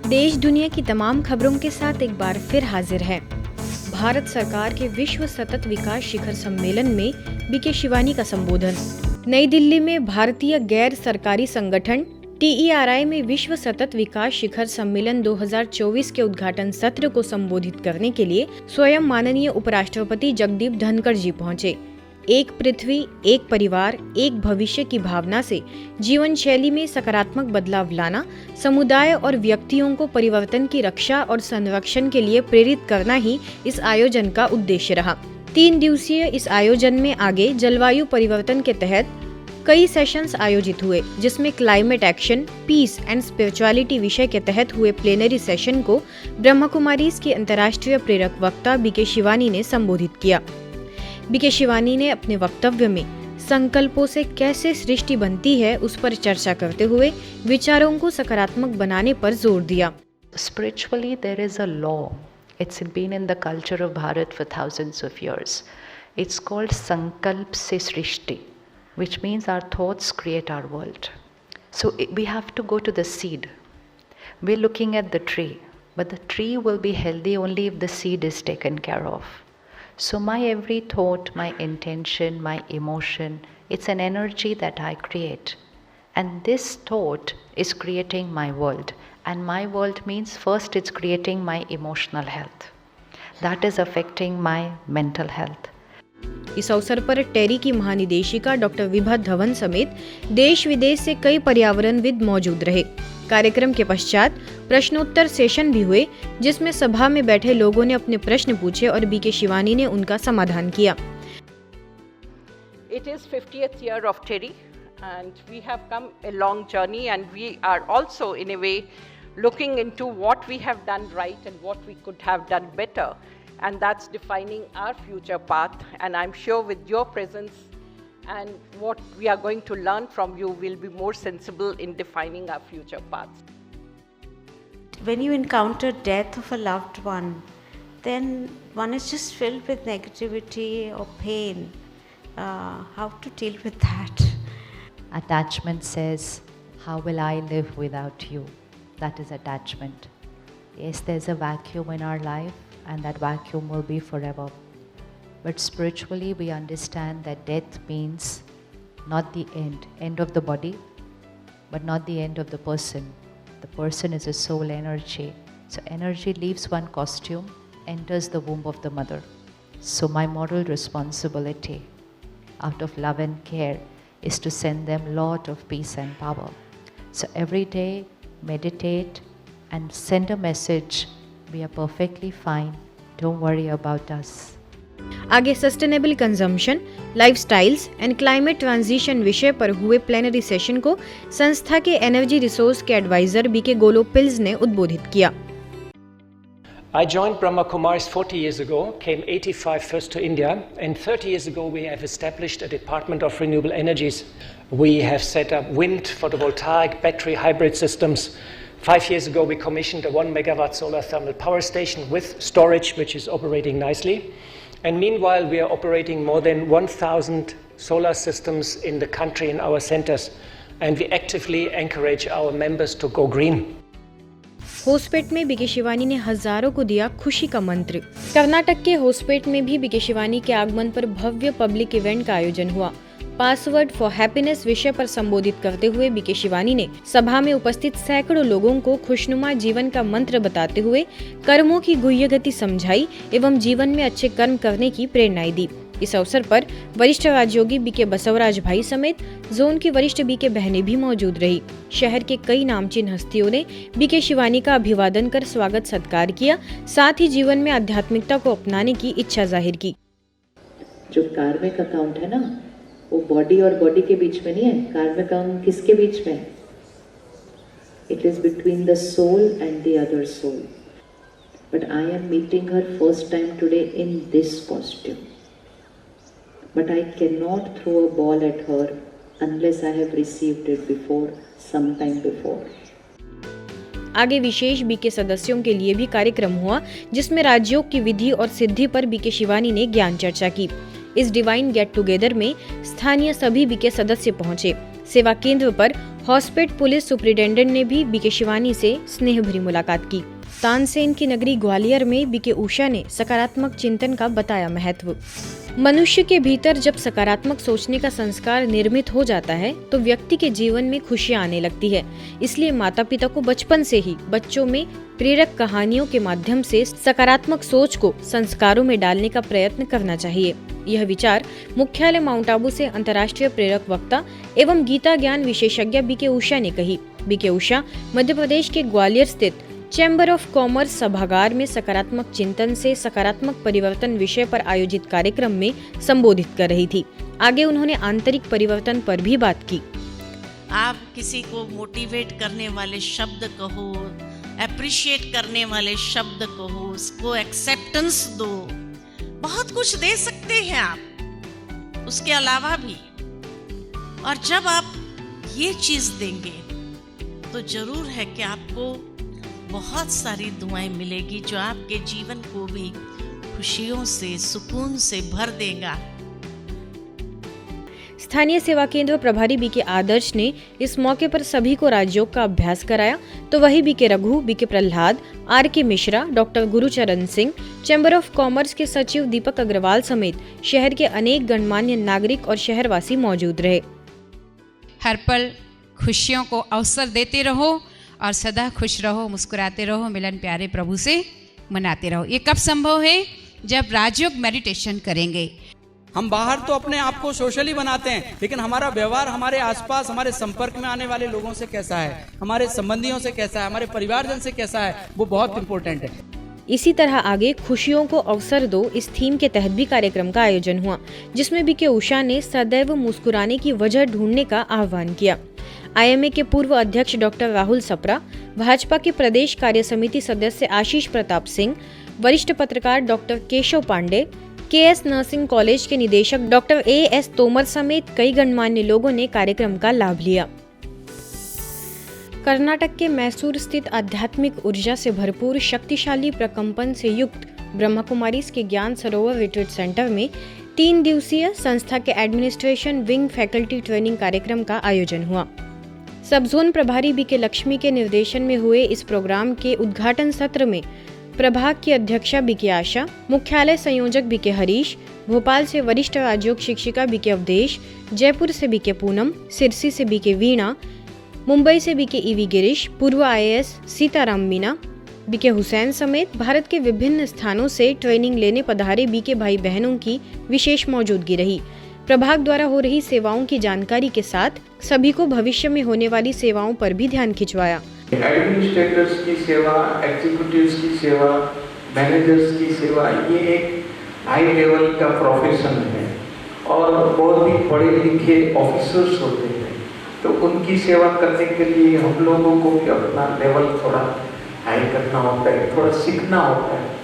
देश दुनिया की तमाम खबरों के साथ एक बार फिर हाजिर है। भारत सरकार के विश्व सतत विकास शिखर सम्मेलन में बीके शिवानी का संबोधन। नई दिल्ली में भारतीय गैर सरकारी संगठन TERI में विश्व सतत विकास शिखर सम्मेलन 2024 के उद्घाटन सत्र को संबोधित करने के लिए स्वयं माननीय उपराष्ट्रपति जगदीप धनखड़ जी पहुंचे। एक पृथ्वी, एक परिवार, एक भविष्य की भावना से जीवन शैली में सकारात्मक बदलाव लाना, समुदाय और व्यक्तियों को परिवर्तन की रक्षा और संरक्षण के लिए प्रेरित करना ही इस आयोजन का उद्देश्य रहा। 3 दिवसीय इस आयोजन में आगे जलवायु परिवर्तन के तहत कई सेशंस आयोजित हुए, जिसमें climate action, peace and spirituality विषय के तहत हुए प्लेनरी सेशन को ब्रह्मा कुमारीज की अंतर्राष्ट्रीय प्रेरक वक्ता बीके शिवानी ने संबोधित किया। बीके शिवानी ने अपने वक्तव्य में संकल्पों से कैसे सृष्टि बनती है उस पर चर्चा करते हुए विचारों को सकारात्मक बनाने पर जोर दिया। Spiritually, there is a law. It's been in the culture of Bharat for thousands of years. It's called Sankalp se Srishti, which means our thoughts create our world. So we have to go to the seed. We're looking at the tree, but the tree will be healthy only if the seed is taken care of. So my every thought, my intention, my emotion, it's an energy that I create. And this thought is creating my world. And my world means first it's creating my emotional health. That is affecting my mental health. इस अवसर पर टेरी की महानिदेशिका doctor Vibha Dhawan समेत देश विदेश से कई पर्यावरणविद मौजूद रहे। कार्यक्रम के पश्चात प्रश्नोत्तर सेशन भी हुए, जिसमें सभा में बैठे लोगों ने अपने प्रश्न पूछे और बीके शिवानी ने उनका समाधान किया। It is 50th year of TERI and we have come a long journey and we are also in a way looking into what we have done right and what we could have done better, and that's defining our future path. And I'm sure with your presence and what we are going to learn from you, will be more sensible in defining our future paths. When you encounter death of a loved one, then one is just filled with negativity or pain. How to deal with that? Attachment says, how will I live without you? That is attachment. Yes, there's a vacuum in our life and that vacuum will be forever. But spiritually we understand that death means not the end of the body, but not the end of the person. The person is a soul energy. So energy leaves one costume, enters the womb of the mother. So my moral responsibility out of love and care is to send them lot of peace and power. So every day meditate and send a message, we are perfectly fine, don't worry about us. आगे sustainable consumption, lifestyles and climate transition विषय पर हुए plenary session को संस्था के energy resource के adviser BK गोलोपिल्स ने उद्बोधित किया। I joined Brahma Kumaris 40 years ago, came 85 first to India, and 30 years ago we have established a Department of Renewable Energies. We have set up wind, photovoltaic, battery, hybrid systems. 5 years ago we commissioned a 1 megawatt solar thermal power station with storage, which is operating nicely. And meanwhile we are operating more than 1,000 solar systems in the country in our centers. And we actively encourage our members to go green. Hospet में BK Shivani ने हजारों को दिया खुशी का मंत्र। कर्नाटक के होसपेट में भी बीके शिवानी के आगमन पर भव्य पब्लिक इवेंट का आयोजन हुआ। पासवर्ड फॉर हैप्पीनेस विषय पर संबोधित करते हुए बीके शिवानी ने सभा में उपस्थित सैकड़ों लोगों को खुशनुमा जीवन का मंत्र बताते हुए कर्मों की गुह्य गति समझाई एवं जीवन में अच्छे कर्म करने की प्रेरणाएं दी। इस अवसर पर वरिष्ठ राजयोगी बीके बसवराज भाई समेत जोन की वरिष्ठ बीके बहनें भी मौजूद रही। शहर के कई नामचीन हस्तियों ने बीके शिवानी का अभिवादन कर स्वागत सत्कार किया, साथ ही जीवन में आध्यात्मिकता को अपनाने की इच्छा जाहिर की। जो कार्मिक अकाउंट है ना, वो बॉडी और बॉडी के बीच में नहीं है। कार्मिक अकाउंट किसके बीच में है? It is between the soul and the other soul. But I am meeting her first time today in this costume. But I cannot throw a ball at her unless I have received it before, sometime before. आगे विशेष BK सदस्यों के लिए भी कार्यक्रम हुआ, जिसमें राजयोग की विधि और सिद्धि पर बीके शिवानी ने ज्ञान चर्चा की। इस डिवाइन गेट टुगेदर में स्थानीय सभी बीके सदस्य पहुंचे। सेवा केंद्र पर हॉस्पिटल पुलिस सुपरिटेंडेंट ने भी बीके शिवानी से स्नेह भरी मुलाकात की। तानसेन की नगरी ग्वालियर में बीके उषा ने सकारात्मक चिंतन का बताया महत्व। मनुष्य के भीतर जब सकारात्मक सोचने का संस्कार निर्मित हो जाता है तो व्यक्ति के जीवन में खुशियां आने लगती है। इसलिए माता पिता को बचपन से ही बच्चों में प्रेरक कहानियों के माध्यम से सकारात्मक सोच को संस्कारों में डालने का प्रयत्न करना चाहिए। यह विचार मुख्यालय माउंट आबू से अंतर्राष्ट्रीय प्रेरक वक्ता एवं गीता ज्ञान विशेषज्ञ बीके उषा ने कही। बीके उषा मध्य प्रदेश के ग्वालियर स्थित चैम्बर ऑफ कॉमर्स सभागार में सकारात्मक चिंतन से सकारात्मक परिवर्तन विषय पर आयोजित कार्यक्रम में संबोधित कर रही थी। आगे उन्होंने आंतरिक परिवर्तन पर भी बात की। आप किसी को मोटिवेट करने वाले शब्द कहो, एप्रिशिएट करने वाले शब्द कहो, उसको एक्सेप्टेंस दो, बहुत कुछ दे सकते हैं आप उसके अलावा भी। और जब आप ये चीज देंगे तो जरूर है कि आपको बहुत सारी दुआएं मिलेगी जो आपके जीवन को भी खुशियों से, सुकून से भर देगा। स्थानीय सेवा केंद्र प्रभारी बीके आदर्श ने इस मौके पर सभी को राजयोग का अभ्यास कराया, तो वही BK Raghu, BK Prahlad, R K. Mishra, doctor Gurcharan Singh, chamber of commerce के सचिव दीपक अग्रवाल समेत शहर के अनेक गणमान्य नागरिक और शहरवासी मौजूद रहे। हर पल खुशियों को अवसर देते रहो और सदा खुश रहो, मुस्कुराते रहो, मिलन प्यारे प्रभु से मनाते रहो। ये कब संभव है? जब राजयोग मेडिटेशन करेंगे। हम बाहर तो अपने आप को सोशली बनाते हैं, लेकिन हमारा व्यवहार हमारे आसपास, हमारे संपर्क में आने वाले लोगों से कैसा है, हमारे संबंधियों से कैसा है, हमारे परिवारजन से कैसा है, वो बहुत इम्पोर्टेंट है। इसी तरह आगे खुशियों को अवसर दो इस थीम के तहत भी कार्यक्रम का आयोजन हुआ, जिसमें बीके उषा ने सदैव मुस्कुराने की वजह ढूंढने का आह्वान किया। IMA के पूर्व अध्यक्ष डॉक्टर राहुल सप्रा, भाजपा के प्रदेश कार्य समिति सदस्य आशीष प्रताप सिंह, वरिष्ठ पत्रकार doctor Keshav Pandey, KS nursing college के निदेशक डॉक्टर AS तोमर समेत कई गणमान्य लोगों ने कार्यक्रम का लाभ लिया। कर्नाटक के मैसूर स्थित आध्यात्मिक ऊर्जा से भरपूर शक्तिशाली प्रकंपन से युक्त ब्रह्मा कुमारीज के ज्ञान सरोवर रिट्रीट सेंटर में 3 दिवसीय संस्था के एडमिनिस्ट्रेशन विंग फैकल्टी ट्रेनिंग कार्यक्रम का आयोजन हुआ। सब जोन प्रभारी बीके लक्ष्मी के निर्देशन में हुए इस प्रोग्राम के उद्घाटन सत्र में प्रभाग की अध्यक्षा बीके आशा, मुख्यालय संयोजक बीके हरीश, भोपाल से वरिष्ठ राजयोग शिक्षिका बीके अवधेश, जयपुर से बीके पूनम, सिरसी से बीके वीणा, मुंबई से बीके ईवी गिरीश, पूर्व IAS सीताराम मीना, बीके हुसैन समेत भारत के विभिन्न स्थानों से ट्रेनिंग लेने पधारे बीके भाई बहनों की विशेष मौजूदगी रही। प्रभाग द्वारा हो रही सेवाओं की जानकारी के साथ सभी को भविष्य में होने वाली सेवाओं पर भी ध्यान खिंचवाया। एडमिनिस्ट्रेटर्स की सेवा, एग्जीक्यूटिव्स की सेवा, मैनेजर्स की सेवा, ये एक हाई लेवल का प्रोफेशन है और बहुत ही पढ़े लिखे ऑफिसर्स होते हैं, तो उनकी सेवा करने के लिए हम लोगों को भी अपना लेवल थोड़ा हाई करना होता है, थोड़ा सीखना होता है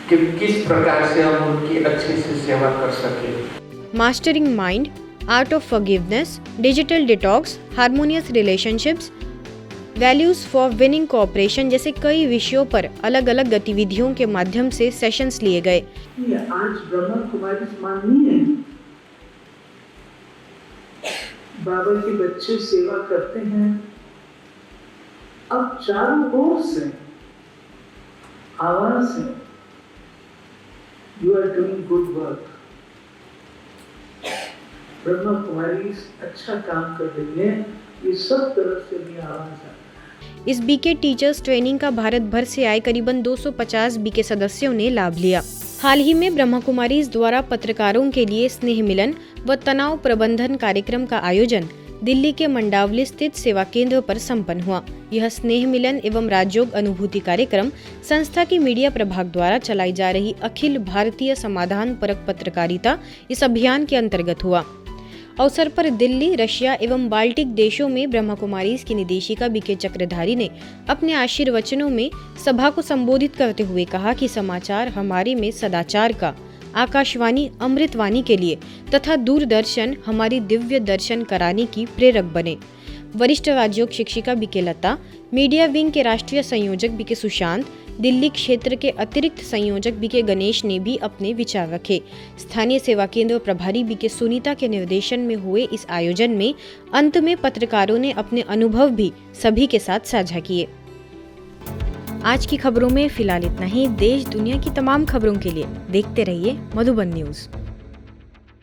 कि किस प्रकार से हम उनकी अच्छे से सेवा कर सकें। Mastering mind, art of forgiveness, digital detox, harmonious relationships, values for winning cooperation जैसे कई विषयों पर अलग अलग गतिविधियों के माध्यम से सेशंस लिए गए। आज ब्रह्मा कुमारी माननीय है, बाबा के बच्चे सेवा करते हैं। अब चारों ओर से आवाज है, you are doing good work. Brahma Kumari अच्छा काम कर रही है, ये सब तरफ से भी आवाज है। इस बीके टीचर्स ट्रेनिंग का भारत भर से आए करीबन 250 बीके सदस्यों ने लाभ लिया। हाल ही में ब्रह्मा कुमारीज द्वारा पत्रकारों के लिए स्नेह मिलन व तनाव प्रबंधन कार्यक्रम का आयोजन दिल्ली के मंडावली स्थित सेवा केंद्र पर संपन्न हुआ। यह स्नेह मिलन एवं राजयोग अनुभूति कार्यक्रम संस्था के मीडिया प्रभाग द्वारा चलाई जा रही अखिल भारतीय समाधान परक पत्रकारिता इस अभियान के अंतर्गत हुआ। अवसर पर दिल्ली, रशिया एवं बाल्टिक देशों में ब्रह्मा कुमारीज की निदेशिका बीके चक्रधारी ने अपने आशीर्वचनों में सभा को संबोधित करते हुए कहा कि समाचार हमारे में सदाचार का, आकाशवाणी अमृतवाणी के लिए तथा दूरदर्शन हमारी दिव्य दर्शन कराने की प्रेरक बने। वरिष्ठ राजयोग शिक्षिका बीके लता, मीडिया विंग के राष्ट्रीय संयोजक बीके सुशांत, दिल्ली क्षेत्र के अतिरिक्त संयोजक बीके गणेश ने भी अपने विचार रखे। स्थानीय सेवा केंद्र प्रभारी बीके सुनीता के निर्देशन में हुए इस आयोजन में अंत में पत्रकारों ने अपने अनुभव भी सभी के साथ साझा किए। आज की खबरों में फिलहाल इतना ही। देश दुनिया की तमाम खबरों के लिए देखते रहिए मधुबन न्यूज़।